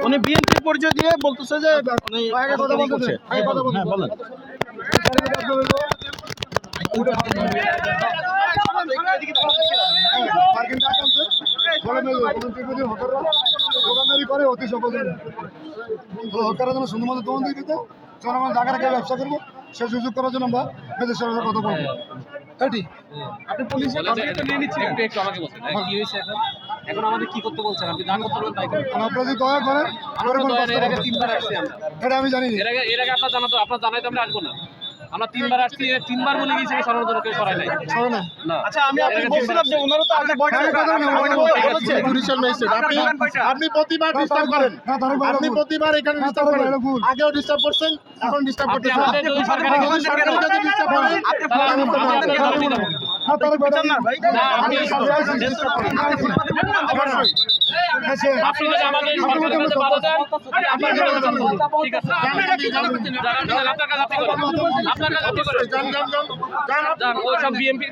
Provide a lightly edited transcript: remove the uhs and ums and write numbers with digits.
উনি বিএনপির পরিচয় দিয়ে বলতেছে যে উনি কথা বলছে। হ্যাঁ বলেন। দোকানদারি করে অতি সফল হকারের জন্য শুধুমাত্র দোকান দিয়ে দিতে জনগণ টাকা রেখে ব্যবসা করবো সে সুযোগ করার জন্য আমরা বিদেশ সরকারের কথা বলবো। এটি আপনি পুলিশের কাছ থেকে তো নিয়ে নিচ্ছেন, একটু আমাকে বলছেন কি হয়েছে এখন? এখন আমাদের কি করতে বলছেন? আপনি যা করতে বলবেন তাই করুন। আপনারা যদি দয়া করেন এর আগে 3 বার আসছি আমরা। এটা আমি জানি এর আগে আপনার জানাতো, আপনার জানাইতো আমরা আসবো না। আমরা 3 বার আসছি, 3 বার বলে গেছি সরানোর জন্য কেউ সরাই নাই। না। আচ্ছা আমি আপনাকে বলছিলাম যে ওনারও তো আগে জুডিশিয়াল ম্যাজিস্ট্রেট আপনি প্রতিবার ডিস্টার্ব করেন। আপনি প্রতিবার এখানে ডিস্টার্ব করেন, আগেও ডিস্টার্ব করছেন, এখন ডিস্টার্ব করতেছেন। আমাদের যদি সরকারি যদি ডিস্টার্ব করেন আপনি যদি আমাকে সরকারের কাছে বাধা দেন, আপনার কাছে ঠিক আছে, আপনার কাছে আপনি করেন, আপনার কাছে আপনি করেন, ওই সব বিএমপি